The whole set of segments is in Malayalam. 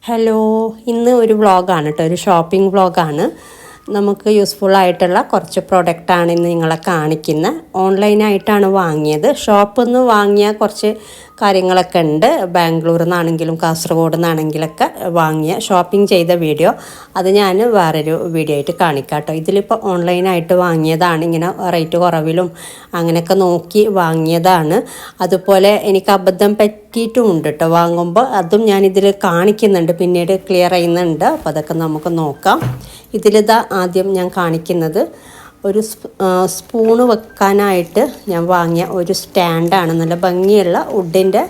ഹലോ, ഇന്ന് ഒരു വ്ളോഗാണ് കേട്ടോ, ഒരു ഷോപ്പിംഗ് വ്ളോഗാണ്. നമുക്ക് യൂസ്ഫുൾ ആയിട്ടുള്ള കുറച്ച് പ്രൊഡക്റ്റാണ് ഇന്ന് നിങ്ങളെ കാണിക്കുന്നത്. ഓൺലൈനായിട്ടാണ് വാങ്ങിയത്. ഷോപ്പിൽ നിന്ന് വാങ്ങിയ കുറച്ച് കാര്യങ്ങളൊക്കെ ഉണ്ട്. ബാംഗ്ലൂരിൽ നിന്നാണെങ്കിലും കാസർഗോഡ് നിന്നാണെങ്കിലൊക്കെ വാങ്ങിയ ഷോപ്പിംഗ് ചെയ്ത വീഡിയോ അത് ഞാൻ വേറൊരു വീഡിയോ ആയിട്ട് കാണിക്കാം കേട്ടോ. ഇതിലിപ്പോൾ ഓൺലൈനായിട്ട് വാങ്ങിയതാണ്. ഇങ്ങനെ റേറ്റ് കുറവിലും അങ്ങനെയൊക്കെ നോക്കി വാങ്ങിയതാണ്. അതുപോലെ എനിക്ക് അബദ്ധം പറ്റിയിട്ടും ഉണ്ട് കേട്ടോ വാങ്ങുമ്പോൾ. അതും ഞാനിതിൽ കാണിക്കുന്നുണ്ട്, പിന്നീട് ക്ലിയർ ചെയ്യുന്നുണ്ട്. അപ്പോൾ അതൊക്കെ നമുക്ക് നോക്കാം. ഇതിലിതാ ആദ്യം ഞാൻ കാണിക്കുന്നത് ഒരു സ്പൂണ് വെക്കാനായിട്ട് ഞാൻ വാങ്ങിയ ഒരു സ്റ്റാൻഡാണ്. നല്ല ഭംഗിയുള്ള വുഡിൻ്റെ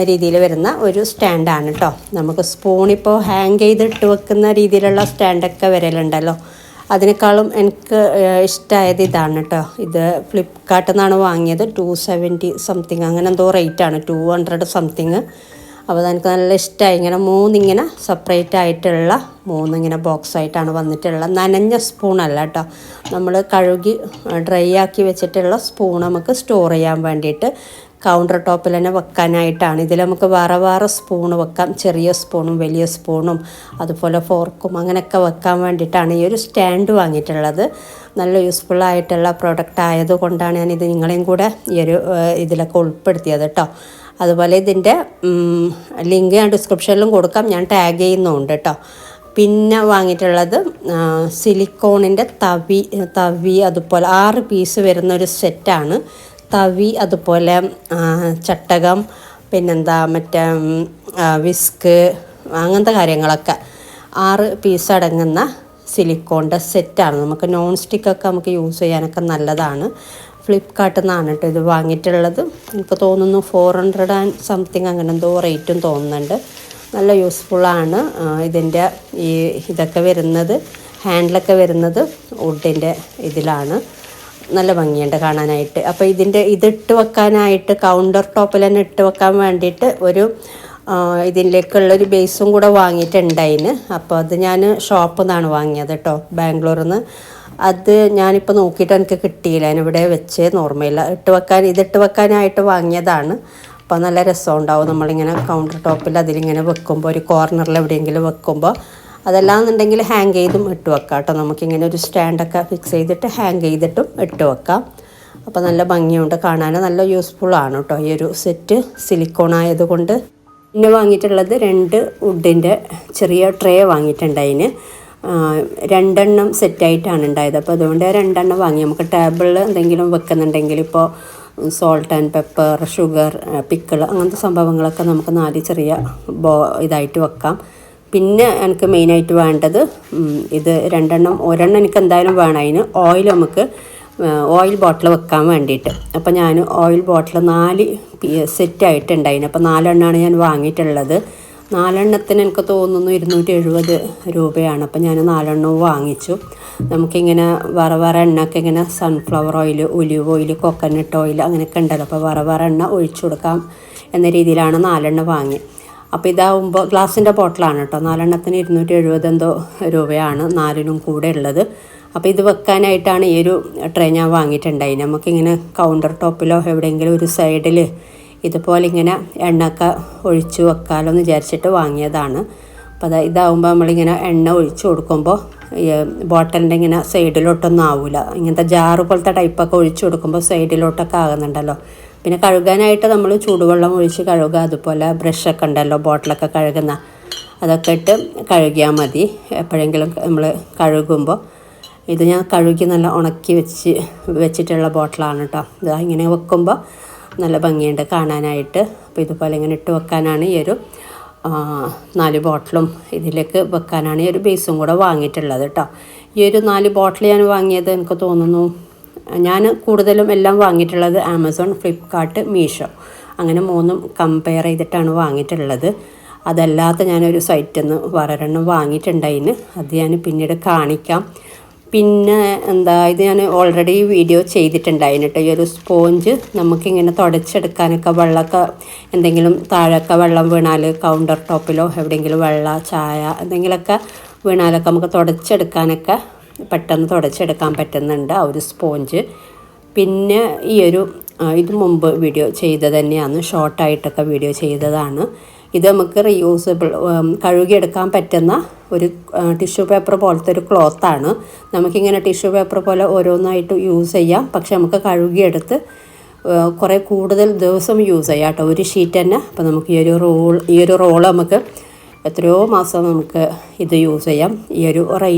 രീതിയിൽ വരുന്ന ഒരു സ്റ്റാൻഡാണ് കേട്ടോ. നമുക്ക് സ്പൂണിപ്പോൾ ഹാങ് ചെയ്തിട്ട് വെക്കുന്ന രീതിയിലുള്ള സ്റ്റാൻഡൊക്കെ വരലുണ്ടല്ലോ, അതിനേക്കാളും എനിക്ക് ഇഷ്ടമായത് ഇതാണ് കേട്ടോ. ഇത് ഫ്ലിപ്കാർട്ടിൽ നിന്നാണ് വാങ്ങിയത്. 270 സംതിങ് അങ്ങനെ എന്തോ റേറ്റാണ്, 200 സംതിങ്. അപ്പോൾ അതെനിക്ക് നല്ല ഇഷ്ടമായി. ഇങ്ങനെ മൂന്നിങ്ങനെ സെപ്പറേറ്റ് ആയിട്ടുള്ള മൂന്നിങ്ങനെ ബോക്സായിട്ടാണ് വന്നിട്ടുള്ളത്. നനഞ്ഞ സ്പൂണല്ല കേട്ടോ, നമ്മൾ കഴുകി ഡ്രൈ ആക്കി വെച്ചിട്ടുള്ള സ്പൂൺ നമുക്ക് സ്റ്റോർ ചെയ്യാൻ വേണ്ടിയിട്ട് കൗണ്ടർ ടോപ്പിൽ തന്നെ വെക്കാനായിട്ടാണ്. ഇതിൽ നമുക്ക് വേറെ വേറെ സ്പൂൺ വെക്കാം, ചെറിയ സ്പൂണും വലിയ സ്പൂണും അതുപോലെ ഫോർക്കും അങ്ങനെയൊക്കെ വെക്കാൻ വേണ്ടിയിട്ടാണ് ഈ ഒരു സ്റ്റാൻഡ് വാങ്ങിയിട്ടുള്ളത്. നല്ല യൂസ്ഫുള്ളായിട്ടുള്ള പ്രോഡക്റ്റ് ആയതുകൊണ്ടാണ് ഞാനിത് നിങ്ങളെയും കൂടെ ഈ ഒരു ഇതിലൊക്കെ ഉൾപ്പെടുത്തിയത് കേട്ടോ. അതുപോലെ ഇതിൻ്റെ ലിങ്ക് ഞാൻ ഡിസ്ക്രിപ്ഷനിലും കൊടുക്കാം, ഞാൻ ടാഗ് ചെയ്യുന്നുണ്ട് കേട്ടോ. പിന്നെ വാങ്ങിയിട്ടുള്ളത് സിലിക്കോണിൻ്റെ തവി അതുപോലെ 6 പീസ് വരുന്നൊരു സെറ്റാണ്. തവി അതുപോലെ ചട്ടകം, പിന്നെന്താ മറ്റേ വിസ്ക്, അങ്ങനത്തെ കാര്യങ്ങളൊക്കെ 6 പീസ് അടങ്ങുന്ന സിലിക്കോണിൻ്റെ സെറ്റാണ്. നമുക്ക് നോൺ സ്റ്റിക്കൊക്കെ നമുക്ക് യൂസ് ചെയ്യാനൊക്കെ നല്ലതാണ്. ഫ്ലിപ്കാർട്ടിൽ നിന്നാണ് കേട്ടോ ഇത് വാങ്ങിയിട്ടുള്ളത്. എനിക്ക് തോന്നുന്നു 400 സംതിങ് അങ്ങനെ എന്തോ റേറ്റും തോന്നുന്നുണ്ട്. നല്ല യൂസ്ഫുള്ളാണ്. ഇതിൻ്റെ ഇതൊക്കെ വരുന്നത്, ഹാൻഡിലൊക്കെ വരുന്നത് വുഡിൻ്റെ ഇതിലാണ്. നല്ല ഭംഗിയുണ്ട് കാണാനായിട്ട്. അപ്പോൾ ഇതിട്ട് വെക്കാനായിട്ട് കൗണ്ടർ ടോപ്പിൽ തന്നെ ഇട്ട് വെക്കാൻ വേണ്ടിയിട്ട് ഒരു ഇതിലേക്കുള്ളൊരു ബേസും കൂടെ വാങ്ങിയിട്ടുണ്ടായിന്. അപ്പോൾ അത് ഞാൻ ഷോപ്പിൽ നിന്നാണ് വാങ്ങിയത് കേട്ടോ, ബാംഗ്ലൂരിൽ നിന്ന്. അത് ഞാനിപ്പോൾ നോക്കിയിട്ട് എനിക്ക് കിട്ടിയില്ല, ഞാനിവിടെ വെച്ച് ഓർമ്മയില്ല. ഇതിട്ട് വെക്കാനായിട്ട് വാങ്ങിയതാണ്. അപ്പോൾ നല്ല രസമുണ്ടാവും നമ്മളിങ്ങനെ കൗണ്ടർ ടോപ്പിൽ അതിലിങ്ങനെ വെക്കുമ്പോൾ, ഒരു കോർണറിൽ എവിടെയെങ്കിലും വെക്കുമ്പോൾ. അതല്ലാന്നുണ്ടെങ്കിൽ ഹാങ് ചെയ്തും ഇട്ട് വെക്കാം കേട്ടോ. നമുക്കിങ്ങനെ ഒരു സ്റ്റാൻഡൊക്കെ ഫിക്സ് ചെയ്തിട്ട് ഹാങ് ചെയ്തിട്ടും ഇട്ട് വെക്കാം. അപ്പോൾ നല്ല ഭംഗിയുണ്ട് കാണാൻ, നല്ല യൂസ്ഫുള്ളാണ് കേട്ടോ ഈ ഒരു സെറ്റ്, സിലിക്കോൺ ആയതുകൊണ്ട്. പിന്നെ വാങ്ങിയിട്ടുള്ളത് 2 വുഡിൻ്റെ ചെറിയ ട്രേ വാങ്ങിയിട്ടുണ്ടതിന്. 2 എണ്ണം സെറ്റായിട്ടാണ് ഉണ്ടായത്. അപ്പോൾ അതുകൊണ്ട് 2 എണ്ണം വാങ്ങി. നമുക്ക് ടേബിളിൽ എന്തെങ്കിലും വെക്കുന്നുണ്ടെങ്കിൽ ഇപ്പോൾ salt and pepper, sugar, pickle അങ്ങനത്തെ സംഭവങ്ങളൊക്കെ നമുക്ക് 4 ചെറിയ ഇതായിട്ട് വെക്കാം. പിന്നെ എനിക്ക് മെയിനായിട്ട് വേണ്ടത് ഇത് 2 എണ്ണം, ഒരെണ്ണം എനിക്ക് എന്തായാലും വേണം. അതിന് ഓയിൽ ബോട്ടിൽ വെക്കാൻ വേണ്ടിയിട്ട്. അപ്പോൾ ഞാൻ ഓയിൽ ബോട്ടിൽ 4 സെറ്റായിട്ടുണ്ടായിന്. അപ്പോൾ 4 എണ്ണമാണ് ഞാൻ വാങ്ങിയിട്ടുള്ളത്. 4 എണ്ണത്തിന് എനിക്ക് തോന്നുന്നു 270 രൂപയാണ്. അപ്പോൾ ഞാൻ 4 എണ്ണവും വാങ്ങിച്ചു. നമുക്കിങ്ങനെ വേറെ വേറെ എണ്ണയൊക്കെ ഇങ്ങനെ sunflower oil, olive oil, coconut oil അങ്ങനെയൊക്കെ ഉണ്ടല്ലോ. അപ്പോൾ വേറെ വേറെ എണ്ണ ഒഴിച്ചു കൊടുക്കാം എന്ന രീതിയിലാണ് 4 എണ്ണ വാങ്ങി. അപ്പോൾ ഇതാവുമ്പോൾ ഗ്ലാസിൻ്റെ ബോട്ടിലാണ് കേട്ടോ. 4 എണ്ണത്തിന് 270 എന്തോ രൂപയാണ് 4നും കൂടെ ഉള്ളത്. അപ്പോൾ ഇത് വെക്കാനായിട്ടാണ് ഈ ഒരു ട്രേ ഞാൻ വാങ്ങിയിട്ടുണ്ടായി. നമുക്കിങ്ങനെ കൗണ്ടർ ടോപ്പിലോ എവിടെയെങ്കിലും ഒരു സൈഡിൽ ഇതുപോലെ ഇങ്ങനെ എണ്ണയൊക്കെ ഒഴിച്ച് വെക്കാമല്ലോ എന്ന് വിചാരിച്ചിട്ട് വാങ്ങിയതാണ്. അപ്പോൾ ഇതാവുമ്പോൾ നമ്മളിങ്ങനെ എണ്ണ ഒഴിച്ച് കൊടുക്കുമ്പോൾ ബോട്ടലിൻ്റെ ഇങ്ങനെ സൈഡിലോട്ടൊന്നും ആവില്ല. ഇങ്ങനത്തെ ജാറ് പോലത്തെ ടൈപ്പൊക്കെ ഒഴിച്ച് കൊടുക്കുമ്പോൾ സൈഡിലോട്ടൊക്കെ ആകുന്നുണ്ടല്ലോ. പിന്നെ കഴുകാനായിട്ട് നമ്മൾ ചൂടുവെള്ളം ഒഴിച്ച് കഴുകുക. അതുപോലെ ബ്രഷൊക്കെ ഉണ്ടല്ലോ ബോട്ടിലൊക്കെ കഴുകുന്ന, അതൊക്കെ ഇട്ട് കഴുകിയാൽ മതി എപ്പോഴെങ്കിലും നമ്മൾ കഴുകുമ്പോൾ. ഇത് ഞാൻ കഴുകി നല്ല ഉണക്കി വെച്ചിട്ടുള്ള ബോട്ടിലാണ് കേട്ടോ. ഇതാ ഇങ്ങനെ വെക്കുമ്പോൾ നല്ല ഭംഗിയുണ്ട് കാണാനായിട്ട്. അപ്പോൾ ഇതുപോലെ ഇങ്ങനെ ഇട്ട് വെക്കാനാണ് ഈ ഒരു 4 ബോട്ടിലും ഇതിലേക്ക് വെക്കാനാണ് ഈ ഒരു ബേസും കൂടെ വാങ്ങിയിട്ടുള്ളത് കേട്ടോ. ഈ ഒരു 4 ബോട്ടിൽ ഞാൻ വാങ്ങിയത് എനിക്ക് തോന്നുന്നു, ഞാൻ കൂടുതലും എല്ലാം വാങ്ങിയിട്ടുള്ളത് ആമസോൺ, ഫ്ലിപ്കാർട്ട്, മീഷോ അങ്ങനെ 3ഉം കമ്പയർ ചെയ്തിട്ടാണ് വാങ്ങിയിട്ടുള്ളത്. അതല്ലാത്ത ഞാനൊരു സൈറ്റിൽ നിന്ന് വേറൊരെണ്ണം വാങ്ങിയിട്ടുണ്ടായിന്, അത് ഞാൻ പിന്നീട് കാണിക്കാം. പിന്നെ ഇത് ഞാൻ ഓൾറെഡി വീഡിയോ ചെയ്തിട്ടുണ്ടായിരുന്നു കേട്ടോ. ഈ ഒരു സ്പോഞ്ച് നമുക്കിങ്ങനെ തുടച്ചെടുക്കാനൊക്കെ, വെള്ളമൊക്കെ എന്തെങ്കിലും താഴെയൊക്കെ വെള്ളം വീണാൽ കൗണ്ടർ ടോപ്പിലോ എവിടെയെങ്കിലും വെള്ളം, ചായ എന്തെങ്കിലുമൊക്കെ വീണാലൊക്കെ നമുക്ക് തുടച്ചെടുക്കാനൊക്കെ പെട്ടെന്ന് തുടച്ചെടുക്കാൻ പറ്റുന്നുണ്ട് ആ ഒരു സ്പോഞ്ച്. പിന്നെ ഈ ഒരു ഇത് മുമ്പ് വീഡിയോ ചെയ്തത് തന്നെയാണ്, ഷോർട്ടായിട്ടൊക്കെ വീഡിയോ ചെയ്തതാണ്. ഇത് നമുക്ക് റീയൂസബിൾ കഴുകിയെടുക്കാൻ പറ്റുന്ന ഒരു ടിഷ്യൂ പേപ്പർ പോലത്തെ ഒരു ക്ലോത്താണ്. നമുക്കിങ്ങനെ ടിഷ്യൂ പേപ്പർ പോലെ ഓരോന്നായിട്ട് യൂസ് ചെയ്യാം. പക്ഷെ നമുക്ക് കഴുകിയെടുത്ത് കുറേ കൂടുതൽ ദിവസം യൂസ് ചെയ്യാം കേട്ടോ, ഒരു ഷീറ്റ് തന്നെ. അപ്പോൾ നമുക്ക് ഈ ഒരു റോൾ നമുക്ക് എത്രയോ മാസം നമുക്ക് ഇത് യൂസ് ചെയ്യാം. ഈ ഒരു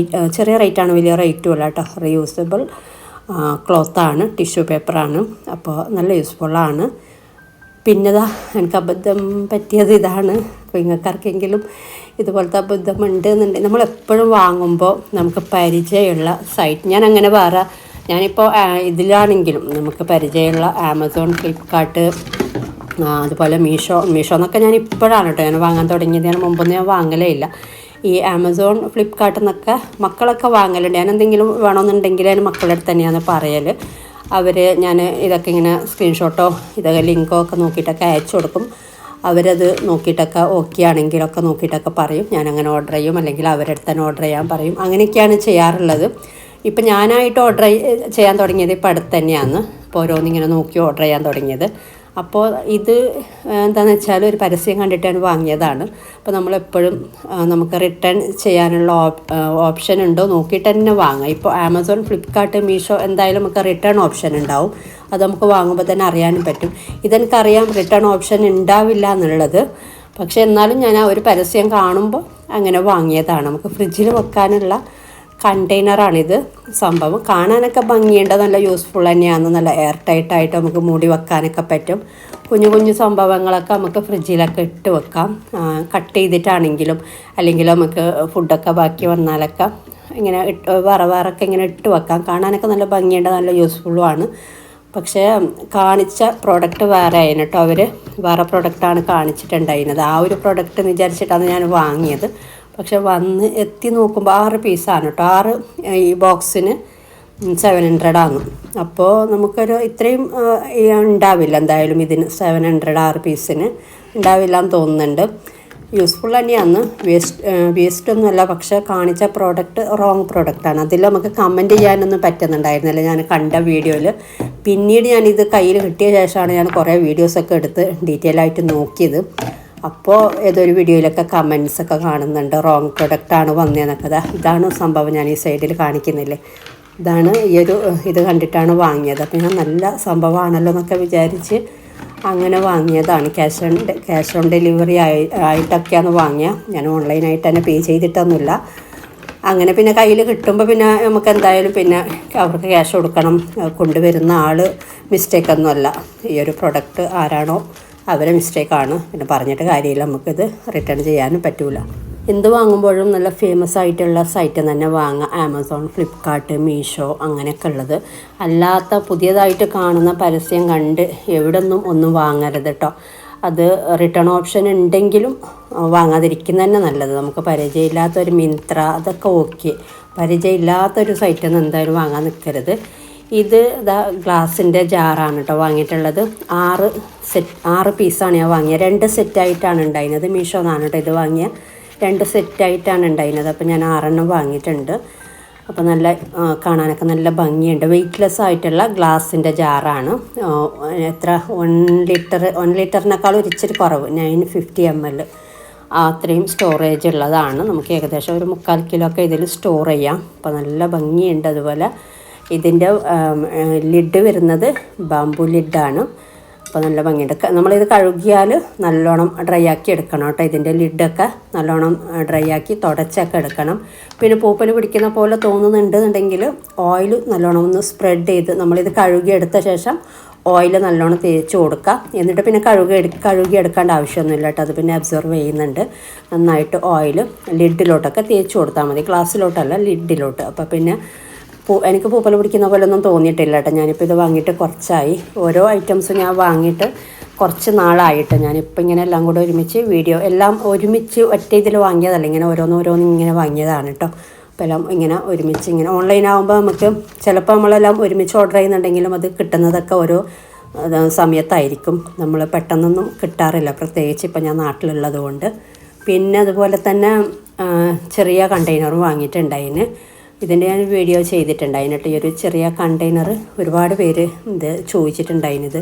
ചെറിയ റേറ്റാണ്, വലിയ റേറ്റും അല്ല കേട്ടോ. റീയൂസബിൾ ക്ലോത്താണ്, ടിഷ്യൂ പേപ്പറാണ്. അപ്പോൾ നല്ല യൂസ്ഫുള്ളാണ്. പിന്നെതാ എനിക്ക് അബദ്ധം പറ്റിയത് ഇതാണ്. അപ്പോൾ നിങ്ങൾക്കാർക്കെങ്കിലും ഇതുപോലത്തെ അബദ്ധം ഉണ്ട് എന്നുണ്ടെങ്കിൽ നമ്മളെപ്പോഴും വാങ്ങുമ്പോൾ നമുക്ക് പരിചയമുള്ള സൈറ്റ്, ഞാനിപ്പോൾ ഇതിലാണെങ്കിലും നമുക്ക് പരിചയമുള്ള ആമസോൺ, ഫ്ലിപ്കാർട്ട്, അതുപോലെ മീഷോ എന്നൊക്കെ ഞാൻ ഇപ്പോഴാണ് കേട്ടോ ഞാൻ വാങ്ങാൻ തുടങ്ങിയത്. ഞാൻ മുമ്പൊന്നും ഞാൻ വാങ്ങലേ ഇല്ല. ഈ ആമസോൺ, ഫ്ലിപ്കാർട്ടിൽ നിന്നൊക്കെ മക്കളൊക്കെ വാങ്ങലുണ്ട്. ഞാൻ എന്തെങ്കിലും വേണമെന്നുണ്ടെങ്കിൽ ഞാൻ മക്കളുടെ അടുത്ത് തന്നെയാണ് പറയൽ. ഞാൻ ഇതൊക്കെ ഇങ്ങനെ സ്ക്രീൻഷോട്ടോ ഇതൊക്കെ ലിങ്കോ ഒക്കെ നോക്കിയിട്ടൊക്കെ അയച്ചു കൊടുക്കും. അവരത് നോക്കിയിട്ടൊക്കെ ഓക്കെ ആണെങ്കിലൊക്കെ നോക്കിയിട്ടൊക്കെ പറയും. ഞാനങ്ങനെ ഓർഡർ ചെയ്യും, അല്ലെങ്കിൽ അവരുടെ അടുത്ത് തന്നെ ഓർഡർ ചെയ്യാൻ പറയും. അങ്ങനെയൊക്കെയാണ് ചെയ്യാറുള്ളത്. ഇപ്പം ഞാനായിട്ട് ഓർഡർ ചെയ്യാൻ തുടങ്ങിയത് ഇപ്പം അടുത്ത് തന്നെയാണ്. അപ്പോൾ ഓരോന്നിങ്ങനെ നോക്കി ഓർഡർ ചെയ്യാൻ തുടങ്ങിയത്. അപ്പോൾ ഇത് എന്താണെന്ന് വെച്ചാൽ ഒരു പരസ്യം കണ്ടിട്ട് ഞാൻ വാങ്ങിയതാണ്. അപ്പോൾ നമ്മളെപ്പോഴും നമുക്ക് റിട്ടേൺ ചെയ്യാനുള്ള ഓപ്ഷൻ ഉണ്ടോ നോക്കിയിട്ട് തന്നെ വാങ്ങാം. ഇപ്പോൾ ആമസോൺ, ഫ്ലിപ്കാർട്ട്, മീഷോ എന്തായാലും നമുക്ക് റിട്ടേൺ ഓപ്ഷൻ ഉണ്ടാവും. അത് നമുക്ക് വാങ്ങുമ്പോൾ തന്നെ അറിയാനും പറ്റും. ഇതെനിക്കറിയാം റിട്ടേൺ ഓപ്ഷൻ ഉണ്ടാവില്ല എന്നുള്ളത്. പക്ഷേ എന്നാലും ഞാൻ ആ ഒരു പരസ്യം കാണുമ്പോൾ അങ്ങനെ വാങ്ങിയതാണ്. നമുക്ക് ഫ്രിഡ്ജിൽ വെക്കാനുള്ള കണ്ടെയ്നറാണിത്. സംഭവം കാണാനൊക്കെ ഭംഗിയുണ്ട്, നല്ല യൂസ്ഫുൾ തന്നെയാണ്. നല്ല എയർ ടൈറ്റായിട്ട് നമുക്ക് മൂടി വെക്കാനൊക്കെ പറ്റും. കുഞ്ഞു കുഞ്ഞു സംഭവങ്ങളൊക്കെ നമുക്ക് ഫ്രിഡ്ജിലൊക്കെ ഇട്ട് വെക്കാം. കട്ട് ചെയ്തിട്ടാണെങ്കിലും അല്ലെങ്കിൽ നമുക്ക് ഫുഡൊക്കെ ബാക്കി വന്നാലൊക്കെ ഇങ്ങനെ വറവറൊക്കെ ഇങ്ങനെ ഇട്ട് വെക്കാം. കാണാനൊക്കെ നല്ല ഭംഗിയുണ്ട്, നല്ല യൂസ്ഫുള്ളുമാണ്. പക്ഷേ കാണിച്ച പ്രോഡക്റ്റ് വേറെ ആയിരുന്നു കേട്ടോ. അവർ വേറെ പ്രോഡക്റ്റാണ് കാണിച്ചിട്ടുണ്ടായിരുന്നത്. ആ ഒരു പ്രോഡക്റ്റ് എന്ന് വിചാരിച്ചിട്ടാണ് ഞാൻ വാങ്ങിയത്. പക്ഷെ വന്ന് എത്തി നോക്കുമ്പോൾ 6 പീസാണ് കേട്ടോ. 6 ഈ ബോക്സിന് 700 ആണ്. അപ്പോൾ നമുക്കൊരു ഇത്രയും ഉണ്ടാവില്ല എന്തായാലും ഇതിന്. 700 6 പീസിന് ഉണ്ടാവില്ല എന്ന് തോന്നുന്നുണ്ട്. യൂസ്ഫുൾ തന്നെയാണ്, വേസ്റ്റൊന്നുമല്ല. പക്ഷേ കാണിച്ച പ്രോഡക്റ്റ് റോങ് പ്രോഡക്റ്റാണ്. അതിൽ നമുക്ക് കമൻറ്റ് ചെയ്യാനൊന്നും പറ്റുന്നുണ്ടായിരുന്നില്ല ഞാൻ കണ്ട വീഡിയോയിൽ. പിന്നീട് ഞാനിത് കയ്യിൽ കിട്ടിയ ശേഷമാണ് ഞാൻ കുറേ വീഡിയോസൊക്കെ എടുത്ത് ഡീറ്റെയിൽ ആയിട്ട് നോക്കിയത്. അപ്പോൾ ഏതൊരു വീഡിയോയിലൊക്കെ കമൻസൊക്കെ കാണുന്നുണ്ട്, റോങ് പ്രൊഡക്റ്റാണ് വന്നതെന്നൊക്കെ. ഇതാണ് സംഭവം ഞാൻ ഈ സൈഡിൽ കാണിക്കുന്നില്ലേ. ഇതാണ് ഇത് കണ്ടിട്ടാണ് വാങ്ങിയത്. അപ്പോൾ ഞാൻ നല്ല സംഭവമാണല്ലോ എന്നൊക്കെ വിചാരിച്ച് അങ്ങനെ വാങ്ങിയതാണ്. ക്യാഷ് ഓൺ ഡെലിവറി ആയിട്ടൊക്കെയാണ് വാങ്ങിയത്. ഞാൻ ഓൺലൈനായിട്ട് തന്നെ പേ ചെയ്തിട്ടൊന്നുമില്ല. അങ്ങനെ പിന്നെ കയ്യിൽ കിട്ടുമ്പോൾ പിന്നെ നമുക്ക് എന്തായാലും പിന്നെ അവർക്ക് ക്യാഷ് കൊടുക്കണം. കൊണ്ടുവരുന്ന ആൾ മിസ്റ്റേക്കൊന്നുമല്ല. ഈ ഒരു പ്രൊഡക്റ്റ് ആരാണോ അവരെ മിസ്റ്റേക്കാണ്. പിന്നെ പറഞ്ഞിട്ട് കാര്യമില്ല, നമുക്കിത് റിട്ടേൺ ചെയ്യാനും പറ്റില്ല. എന്ത് വാങ്ങുമ്പോഴും നല്ല ഫേമസ് ആയിട്ടുള്ള സൈറ്റിൽ തന്നെ വാങ്ങാം. ആമസോൺ, ഫ്ലിപ്കാർട്ട്, മീഷോ അങ്ങനെയൊക്കെ ഉള്ളത്. അല്ലാത്ത പുതിയതായിട്ട് കാണുന്ന പരസ്യം കണ്ട് ഒന്നും വാങ്ങരുത് കേട്ടോ. അത് റിട്ടേൺ ഓപ്ഷൻ ഉണ്ടെങ്കിലും വാങ്ങാതിരിക്കുന്നത് തന്നെ നല്ലത്. നമുക്ക് പരിചയമില്ലാത്തൊരു മിന്ത്ര അതൊക്കെ ഓക്കെ. പരിചയമില്ലാത്തൊരു സൈറ്റിൽ നിന്ന് എന്തായാലും വാങ്ങാൻ നിൽക്കരുത്. ഇത് ഗ്ലാസിൻ്റെ ജാറാണ് കേട്ടോ വാങ്ങിയിട്ടുള്ളത്. 6 പീസാണ് ഞാൻ വാങ്ങിയത്. 2 സെറ്റായിട്ടാണ് ഉണ്ടായിരുന്നത്. മീഷോ എന്നാണ് കേട്ടോ ഇത് വാങ്ങിയ. 2 സെറ്റായിട്ടാണ് ഉണ്ടായിരുന്നത്. അപ്പോൾ ഞാൻ 6 വാങ്ങിയിട്ടുണ്ട്. അപ്പോൾ നല്ല കാണാനൊക്കെ നല്ല ഭംഗിയുണ്ട്. വെയ്റ്റ്ലെസ് ആയിട്ടുള്ള ഗ്ലാസിൻ്റെ ജാറാണ്. എത്ര 1 ലിറ്ററിനേക്കാളും ഒരിച്ചിരി കുറവ്, 950 ml. അത്രയും സ്റ്റോറേജ് ഉള്ളതാണ്. നമുക്ക് ഏകദേശം ഒരു 3/4 കിലോ ഒക്കെ ഇതിൽ സ്റ്റോർ ചെയ്യാം. അപ്പോൾ നല്ല ഭംഗിയുണ്ട്. അതുപോലെ ഇതിൻ്റെ ലിഡ് വരുന്നത് ബാംബു ലിഡാണ്. അപ്പോൾ നല്ല ഭംഗിയുണ്ട്. നമ്മളിത് കഴുകിയാൽ നല്ലോണം ഡ്രൈ ആക്കി എടുക്കണം കേട്ടോ. ഇതിൻ്റെ ലിഡൊക്കെ നല്ലോണം ഡ്രൈ ആക്കി തുടച്ചൊക്കെ എടുക്കണം. പിന്നെ പൂപ്പൽ പിടിക്കുന്ന പോലെ തോന്നുന്നുണ്ടെന്നുണ്ടെങ്കിൽ ഓയിൽ നല്ലോണം ഒന്ന് സ്പ്രെഡ് ചെയ്ത് നമ്മളിത് കഴുകിയെടുത്ത ശേഷം ഓയിൽ നല്ലോണം തേച്ച് കൊടുക്കുക. എന്നിട്ട് പിന്നെ കഴുകിയെടുക്കേണ്ട ആവശ്യമൊന്നുമില്ല കേട്ടോ. അത് പിന്നെ അബ്സോർവ് ചെയ്യുന്നുണ്ട്. നന്നായിട്ട് ഓയിൽ ലിഡിലോട്ടൊക്കെ തേച്ച് കൊടുത്താൽ മതി. ഗ്ലാസ്സിലോട്ടല്ല, ലിഡിലോട്ട്. അപ്പോൾ പിന്നെ എനിക്ക് പൂപ്പൽ പിടിക്കുന്ന പോലെ ഒന്നും തോന്നിയിട്ടില്ല കേട്ടോ. ഞാനിപ്പോൾ ഇത് വാങ്ങിയിട്ട് കുറച്ചായി. ഓരോ ഐറ്റംസും ഞാൻ വാങ്ങിയിട്ട് കുറച്ച് നാളായിട്ട്. ഞാനിപ്പോൾ ഇങ്ങനെ എല്ലാം കൂടെ ഒരുമിച്ച് എല്ലാം ഒരുമിച്ച് ഒറ്റ ഇതിൽ വാങ്ങിയതല്ല, ഇങ്ങനെ ഓരോന്നോരോന്ന് ഇങ്ങനെ വാങ്ങിയതാണ് കേട്ടോ. അപ്പോൾ എല്ലാം ഇങ്ങനെ ഒരുമിച്ച് ഇങ്ങനെ ഓൺലൈനാകുമ്പോൾ നമുക്ക് ചിലപ്പോൾ നമ്മളെല്ലാം ഒരുമിച്ച് ഓർഡർ ചെയ്യുന്നുണ്ടെങ്കിലും അത് കിട്ടുന്നതൊക്കെ ഓരോ സമയത്തായിരിക്കും. നമ്മൾ പെട്ടെന്നൊന്നും കിട്ടാറില്ല, പ്രത്യേകിച്ച് ഇപ്പോൾ ഞാൻ നാട്ടിലുള്ളത് കൊണ്ട്. പിന്നെ അതുപോലെ തന്നെ ചെറിയ കണ്ടെയ്നറും വാങ്ങിയിട്ടുണ്ടായിന്. ഇതിൻ്റെ ഞാൻ വീഡിയോ ചെയ്തിട്ടുണ്ട്. അതിനിട്ട് ഈ ഒരു ചെറിയ കണ്ടെയ്നർ ഒരുപാട് പേര് ഇത് ചോദിച്ചിട്ടുണ്ടായിരുന്നത്.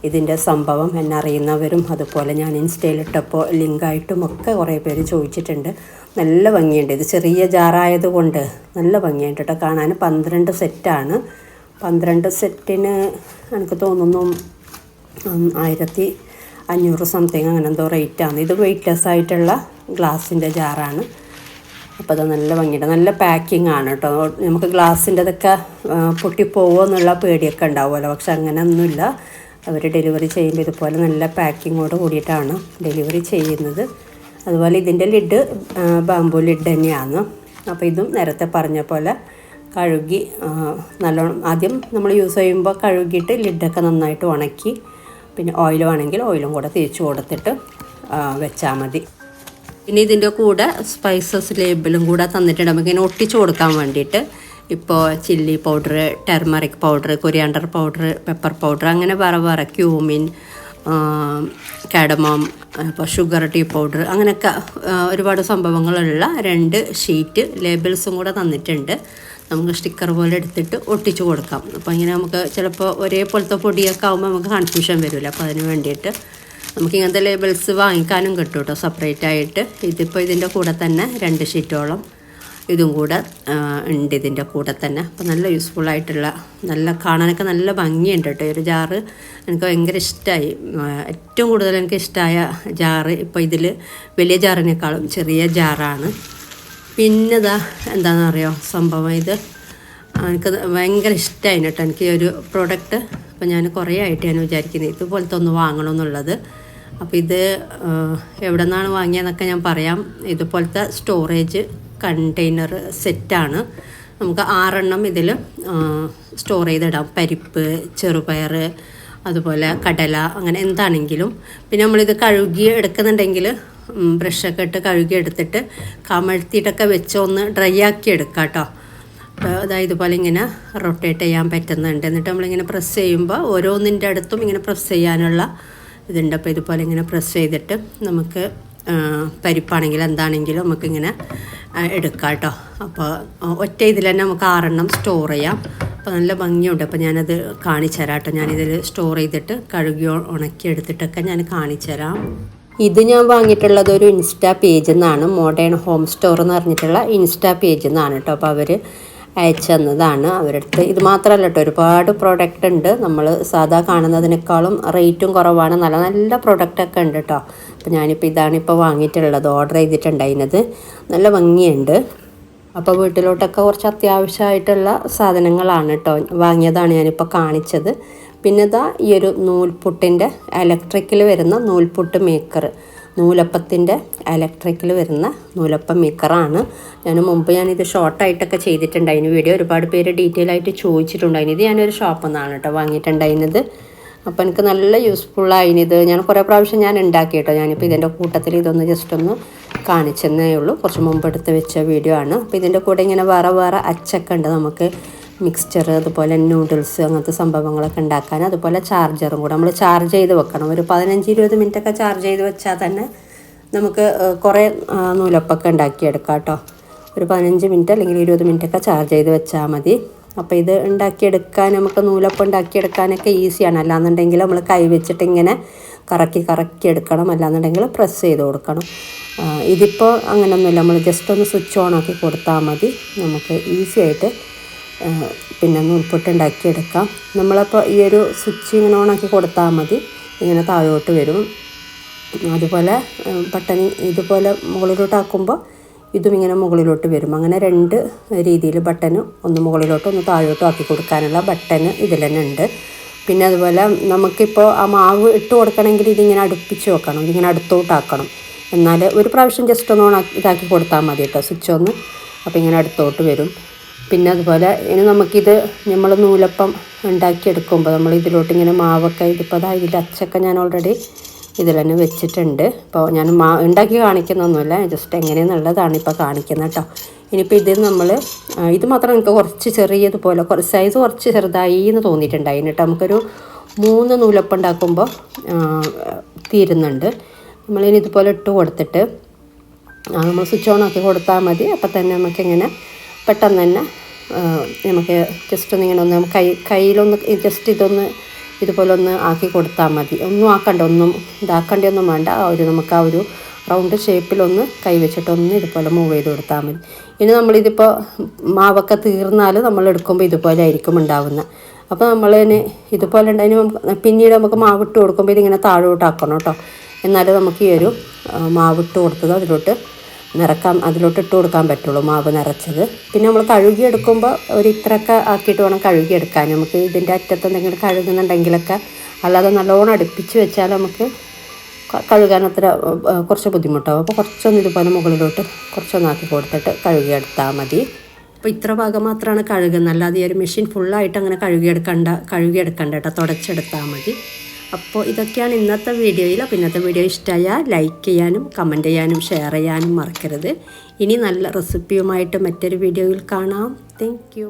ഇതിൻ്റെ സംഭവം എന്നെ അറിയുന്നവരും അതുപോലെ ഞാൻ ഇൻസ്റ്റയിലിട്ടപ്പോൾ ലിങ്കായിട്ടും ഒക്കെ കുറേ പേര് ചോദിച്ചിട്ടുണ്ട്. നല്ല ഭംഗിയുണ്ട്. ഇത് ചെറിയ ജാറായത് കൊണ്ട് നല്ല ഭംഗിയുണ്ട് കേട്ടോ കാണാൻ. 12 സെറ്റാണ്. 12 സെറ്റിന് എനിക്ക് തോന്നുന്നു 1500 സംതിങ് അങ്ങനെ എന്തോ റേറ്റാണ്. ഇത് വെയ്റ്റ്ലെസ് ആയിട്ടുള്ള ഗ്ലാസിൻ്റെ ജാറാണ്. അപ്പോൾ അത് നല്ല ഭംഗിയുണ്ട്. നല്ല പാക്കിംഗ് ആണ് കേട്ടോ. നമുക്ക് ഗ്ലാസിൻ്റെതൊക്കെ പൊട്ടിപ്പോവോ എന്നുള്ള പേടിയൊക്കെ ഉണ്ടാവുമല്ലോ, പക്ഷെ അങ്ങനെയൊന്നുമില്ല. അവർ ഡെലിവറി ചെയ്യുമ്പോൾ ഇതുപോലെ നല്ല പാക്കിങ്ങോട് കൂടിയിട്ടാണ് ഡെലിവറി ചെയ്യുന്നത്. അതുപോലെ ഇതിൻ്റെ ലിഡ് ബാംബു ലിഡ് തന്നെയാണ്. അപ്പോൾ ഇതും നേരത്തെ പറഞ്ഞ പോലെ കഴുകി നല്ലോണം ആദ്യം നമ്മൾ യൂസ് ചെയ്യുമ്പോൾ കഴുകിയിട്ട് ലിഡൊക്കെ നന്നായിട്ട് ഉണക്കി പിന്നെ ഓയിൽ വേണമെങ്കിൽ ഓയിലും കൂടെ തേച്ച് കൊടുത്തിട്ട് വെച്ചാൽ മതി. പിന്നെ ഇതിൻ്റെ കൂടെ സ്പൈസസ് ലേബിളും കൂടെ തന്നിട്ടുണ്ട് നമുക്ക് ഇങ്ങനെ ഒട്ടിച്ച് കൊടുക്കാൻ വേണ്ടിയിട്ട്. ഇപ്പോൾ chilli powder, turmeric powder, coriander powder, pepper powder, അങ്ങനെ വേറെ ക്യൂമിൻ, കാഡമോം, ഇപ്പോൾ ഷുഗർ ടീ പൗഡർ, അങ്ങനെയൊക്കെ ഒരുപാട് സംഭവങ്ങളുള്ള 2 ഷീറ്റ് ലേബിൾസും കൂടെ തന്നിട്ടുണ്ട്. നമുക്ക് സ്റ്റിക്കർ പോലെ എടുത്തിട്ട് ഒട്ടിച്ച് കൊടുക്കാം. അപ്പോൾ ഇങ്ങനെ നമുക്ക് ചിലപ്പോൾ ഒരേപോലത്തെ പൊടിയൊക്കെ ആകുമ്പോൾ നമുക്ക് കൺഫ്യൂഷൻ വരില്ല. അപ്പോൾ അതിന് വേണ്ടിയിട്ട് നമുക്ക് ഇങ്ങനത്തെ ലേബിൾസ് വാങ്ങിക്കാനും കിട്ടും കേട്ടോ സെപ്പറേറ്റ് ആയിട്ട്. ഇതിപ്പോൾ ഇതിൻ്റെ കൂടെ തന്നെ 2 ഷീറ്റോളം ഇതും കൂടെ ഉണ്ട് ഇതിൻ്റെ കൂടെ തന്നെ. അപ്പോൾ നല്ല യൂസ്ഫുൾ ആയിട്ടുള്ള, നല്ല കാണാനൊക്കെ നല്ല ഭംഗിയുണ്ട് കേട്ടോ. ഒരു ജാറ് എനിക്ക് ഭയങ്കര ഇഷ്ടമായി. ഏറ്റവും കൂടുതൽ എനിക്ക് ഇഷ്ടമായ ജാറ് ഇപ്പോൾ ഇതിൽ വലിയ ജാറിനേക്കാളും ചെറിയ ജാറാണ്. പിന്നെ എന്താണെന്ന് അറിയോ സംഭവം, ഇത് എനിക്ക് ഭയങ്കര ഇഷ്ടമായി കേട്ടോ എനിക്ക് ഒരു പ്രോഡക്റ്റ്. അപ്പോൾ ഞാൻ കുറേ ആയിട്ട് ഞാൻ വിചാരിക്കുന്നത് ഇതുപോലത്തെ ഒന്ന് വാങ്ങണമെന്നുള്ളത്. അപ്പോൾ ഇത് എവിടെ നിന്നാണ് വാങ്ങിയതെന്നൊക്കെ ഞാൻ പറയാം. ഇതുപോലത്തെ സ്റ്റോറേജ് കണ്ടെയ്നർ സെറ്റാണ്. നമുക്ക് 6 എണ്ണം ഇതിൽ സ്റ്റോർ ചെയ്തിടാം. പരിപ്പ്, ചെറുപയർ, അതുപോലെ കടല, അങ്ങനെ എന്താണെങ്കിലും. പിന്നെ നമ്മളിത് കഴുകി എടുക്കുന്നുണ്ടെങ്കിൽ ബ്രഷൊക്കെ ഇട്ട് കഴുകി എടുത്തിട്ട് കമഴ്ത്തിയിട്ടൊക്കെ വെച്ച് ഒന്ന് ഡ്രൈ ആക്കി എടുക്കാം കേട്ടോ. അപ്പോൾ അതായത് ഇതുപോലെ ഇങ്ങനെ റൊട്ടേറ്റ് ചെയ്യാൻ പറ്റുന്നുണ്ട്. എന്നിട്ട് നമ്മളിങ്ങനെ പ്രസ് ചെയ്യുമ്പോൾ ഓരോന്നിൻ്റെ അടുത്തും ഇങ്ങനെ പ്രസ് ചെയ്യാനുള്ള ഇതുണ്ട്. അപ്പോൾ ഇതുപോലെ ഇങ്ങനെ പ്രസ് ചെയ്തിട്ട് നമുക്ക് പരിപ്പാണെങ്കിലും എന്താണെങ്കിലും നമുക്കിങ്ങനെ എടുക്കാം കേട്ടോ. അപ്പോൾ ഒറ്റ ഇതിൽ തന്നെ നമുക്ക് 6 എണ്ണം സ്റ്റോർ ചെയ്യാം. അപ്പോൾ നല്ല ഭംഗിയുണ്ട്. അപ്പോൾ ഞാനത് കാണിച്ചു തരാം കേട്ടോ. ഞാനിതിൽ സ്റ്റോർ ചെയ്തിട്ട് കഴുകി ഉണക്കി എടുത്തിട്ടൊക്കെ ഞാൻ കാണിച്ചു തരാം. ഇത് ഞാൻ വാങ്ങിയിട്ടുള്ളത് ഒരു ഇൻസ്റ്റാ പേജിൽ നിന്നാണ്. മോഡേൺ ഹോം സ്റ്റോർ എന്ന് പറഞ്ഞിട്ടുള്ള ഇൻസ്റ്റാ പേജിൽ നിന്നാണ് കേട്ടോ. അപ്പോൾ അവർ അയച്ചു തന്നതാണ്. അവരുടെ അടുത്ത് ഇത് മാത്രമല്ല കേട്ടോ, ഒരുപാട് പ്രോഡക്റ്റ് ഉണ്ട്. നമ്മൾ സാധാ കാണുന്നതിനേക്കാളും റേറ്റും കുറവാണ്. നല്ല നല്ല പ്രോഡക്റ്റൊക്കെ ഉണ്ട് കേട്ടോ. അപ്പോൾ ഞാനിപ്പോൾ ഇതാണിപ്പോൾ വാങ്ങിയിട്ടുള്ളത്, ഓർഡർ ചെയ്തിട്ടുണ്ടായിരുന്നത്. നല്ല ഭംഗിയുണ്ട്. അപ്പോൾ വീട്ടിലോട്ടൊക്കെ കുറച്ച് അത്യാവശ്യമായിട്ടുള്ള സാധനങ്ങളാണ് കേട്ടോ വാങ്ങിയതാണ് ഞാനിപ്പോൾ കാണിച്ചത്. പിന്നെ ഈ ഒരു നൂൽപുട്ടിൻ്റെ ഇലക്ട്രിക്കിൽ വരുന്ന നൂൽപുട്ട് മേക്കർ, നൂലപ്പത്തിൻ്റെ ഇലക്ട്രിക്കിൽ വരുന്ന നൂലപ്പം മേക്കറാണ്. ഞാനിത് ഷോർട്ടായിട്ടൊക്കെ ചെയ്തിട്ടുണ്ടായിരുന്നു വീഡിയോ. ഒരുപാട് പേര് ഡീറ്റെയിൽ ആയിട്ട് ചോദിച്ചിട്ടുണ്ടായിരുന്നു. ഇത് ഞാനൊരു ഷോപ്പിൽ നിന്നാണ് കേട്ടോ വാങ്ങിയിട്ടുണ്ടായിരുന്നത്. അപ്പോൾ എനിക്ക് നല്ല യൂസ്ഫുള്ളായിനിത്. ഞാൻ കുറേ പ്രാവശ്യം ഞാൻ ഉണ്ടാക്കി കേട്ടോ. ഞാനിപ്പോൾ ഇതിൻ്റെ കൂട്ടത്തിൽ ഇതൊന്ന് ജസ്റ്റ് ഒന്ന് കാണിച്ചെന്നേ ഉള്ളൂ. കുറച്ച് മുമ്പ് എടുത്ത് വെച്ച വീഡിയോ ആണ്. അപ്പോൾ ഇതിൻ്റെ കൂടെ ഇങ്ങനെ വേറെ അച്ചൊക്കെ ഉണ്ട്. നമുക്ക് മിക്സ്ചർ, അതുപോലെ നൂഡിൽസ്, അങ്ങനത്തെ സംഭവങ്ങളൊക്കെ ഉണ്ടാക്കാൻ. അതുപോലെ ചാർജറും കൂടെ നമ്മൾ ചാർജ് ചെയ്ത് വെക്കണം. ഒരു 15-20 മിനിറ്റൊക്കെ ചാർജ് ചെയ്ത് വെച്ചാൽ തന്നെ നമുക്ക് കുറേ നൂലപ്പൊക്കെ ഉണ്ടാക്കിയെടുക്കാം കേട്ടോ. ഒരു 15 മിനിറ്റ് അല്ലെങ്കിൽ 20 മിനിറ്റൊക്കെ ചാർജ് ചെയ്ത് വെച്ചാൽ മതി. അപ്പോൾ ഇത് ഉണ്ടാക്കിയെടുക്കാൻ, നമുക്ക് നൂലപ്പം ഉണ്ടാക്കിയെടുക്കാനൊക്കെ ഈസിയാണ്. അല്ലാന്നുണ്ടെങ്കിൽ നമ്മൾ കൈ വെച്ചിട്ട് ഇങ്ങനെ കറക്കി എടുക്കണം. അല്ലാന്നുണ്ടെങ്കിൽ പ്രസ് ചെയ്ത് കൊടുക്കണം. ഇതിപ്പോൾ അങ്ങനെയൊന്നുമില്ല. നമ്മൾ ജസ്റ്റ് ഒന്ന് സ്വിച്ച് ഓൺ ആക്കി കൊടുത്താൽ മതി. നമുക്ക് ഈസി ആയിട്ട് പിന്നെ നൂൽപുട്ട് ഉണ്ടാക്കിയെടുക്കാം. നമ്മളപ്പോൾ ഈ ഒരു സ്വിച്ച് ഇങ്ങനെ ഓണാക്കി കൊടുത്താൽ മതി. ഇങ്ങനെ താഴോട്ട് വരും. അതുപോലെ ബട്ടൺ ഇതുപോലെ മുകളിലോട്ടാക്കുമ്പോൾ ഇതും ഇങ്ങനെ മുകളിലോട്ട് വരും. അങ്ങനെ 2 രീതിയിൽ ബട്ടന്, ഒന്ന് മുകളിലോട്ടും ഒന്ന് താഴോട്ടും ആക്കി കൊടുക്കാനുള്ള ബട്ടന് ഇതിൽ തന്നെ ഉണ്ട്. പിന്നെ അതുപോലെ നമുക്കിപ്പോൾ ആ മാവ് ഇട്ട് കൊടുക്കണമെങ്കിൽ ഇതിങ്ങനെ അടുപ്പിച്ച് വെക്കണം. ഇതിങ്ങനെ അടുത്തോട്ടാക്കണം. എന്നാൽ ഒരു പ്രാവശ്യം ജസ്റ്റ് ഒന്ന് ഇതാക്കി കൊടുത്താൽ മതി കേട്ടോ, സ്വിച്ച് ഒന്ന്. അപ്പോൾ ഇങ്ങനെ അടുത്തോട്ട് വരും. പിന്നെ അതുപോലെ ഇനി നമുക്കിത് നമ്മൾ നൂലപ്പം ഉണ്ടാക്കിയെടുക്കുമ്പോൾ നമ്മൾ ഇതിലോട്ട് ഇങ്ങനെ മാവൊക്കെ, ഇതിപ്പോൾ ഇതിൻ്റെ അച്ചൊക്കെ ഞാൻ ഓൾറെഡി ഇതിൽ തന്നെ വെച്ചിട്ടുണ്ട്. ഇപ്പോൾ ഞാൻ ഉണ്ടാക്കി കാണിക്കുന്നൊന്നുമില്ല, ജസ്റ്റ് എങ്ങനെയെന്നുള്ളതാണ് ഇപ്പോൾ കാണിക്കുന്നത് കേട്ടോ. ഇനിയിപ്പോൾ ഇത് മാത്രം എനിക്ക് കുറച്ച് ചെറിയതുപോലെ സൈസ് കുറച്ച് ചെറുതായി എന്ന് തോന്നിയിട്ടുണ്ടായിരുന്നു കേട്ടോ. നമുക്കൊരു 3 നൂലപ്പം ഉണ്ടാക്കുമ്പോൾ തീരുന്നുണ്ട്. നമ്മളിനി ഇതുപോലെ ഇട്ട് കൊടുത്തിട്ട് നമ്മൾ സ്വിച്ച് ഓൺ ആക്കി കൊടുത്താൽ മതി. അപ്പം തന്നെ നമുക്കിങ്ങനെ പെട്ടെന്ന് തന്നെ നമുക്ക് ജസ്റ്റ് ഒന്ന് ഇങ്ങനെ ഒന്ന് കയ്യിലൊന്ന് ജസ്റ്റ് ഇതുപോലെ ഒന്ന് ആക്കി കൊടുത്താൽ മതി. ഒന്നും ആക്കണ്ട, ഒന്നും ഇതാക്കേണ്ടതൊന്നും വേണ്ട. നമുക്ക് ആ ഒരു റൗണ്ട് ഷേപ്പിലൊന്ന് കൈ വെച്ചിട്ടൊന്ന് ഇതുപോലെ മൂവ് ചെയ്ത് കൊടുത്താൽ മതി. ഇനി നമ്മളിതിപ്പോൾ മാവൊക്കെ തീർന്നാൽ നമ്മൾ എടുക്കുമ്പോൾ ഇതുപോലെ ആയിരിക്കും ഉണ്ടാവുന്നത്. അപ്പോൾ നമ്മളിന് ഇതുപോലെ ഉണ്ടായതിന് പിന്നീട് നമുക്ക് മാവിട്ട് കൊടുക്കുമ്പോൾ ഇതിങ്ങനെ താഴോട്ടാക്കണം കേട്ടോ. എന്നാലും നമുക്ക് ഈ ഒരു മാവിട്ട് കൊടുത്തത് അതിലോട്ട് ഇട്ട് കൊടുക്കാൻ പറ്റുള്ളൂ, മാവ് നിറച്ചത്. പിന്നെ നമ്മൾ കഴുകിയെടുക്കുമ്പോൾ ഒരു ഇത്രയൊക്കെ ആക്കിയിട്ട് വേണം കഴുകിയെടുക്കാൻ. നമുക്ക് ഇതിൻ്റെ അറ്റത്ത് എന്തെങ്കിലും കഴുകുന്നുണ്ടെങ്കിലൊക്കെ, അല്ലാതെ നല്ലോണം അടുപ്പിച്ച് വെച്ചാൽ നമുക്ക് കഴുകാൻ കുറച്ച് ബുദ്ധിമുട്ടാവും. അപ്പോൾ കുറച്ചൊന്ന് ഇതുപോലെ മുകളിലോട്ട് കുറച്ചൊന്നാക്കി കൊടുത്തിട്ട് കഴുകിയെടുത്താൽ മതി. അപ്പോൾ ഇത്ര ഭാഗം മാത്രമാണ് കഴുകുന്നത്, അല്ലാതെ ഈ ഒരു മെഷീൻ ഫുള്ളായിട്ട് അങ്ങനെ കഴുകിയെടുക്കണ്ട കേട്ടോ, തുടച്ചെടുത്താൽ മതി. അപ്പോൾ ഇതൊക്കെയാണ് ഇന്നത്തെ വീഡിയോയിൽ. അപ്പോൾ ഇന്നത്തെ വീഡിയോ ഇഷ്ടമായാൽ ലൈക്ക് ചെയ്യാനും കമൻറ്റ് ചെയ്യാനും ഷെയർ ചെയ്യാനും മറക്കരുത്. ഇനി നല്ല റെസിപ്പിയുമായിട്ട് മറ്റൊരു വീഡിയോയിൽ കാണാം. Thank you.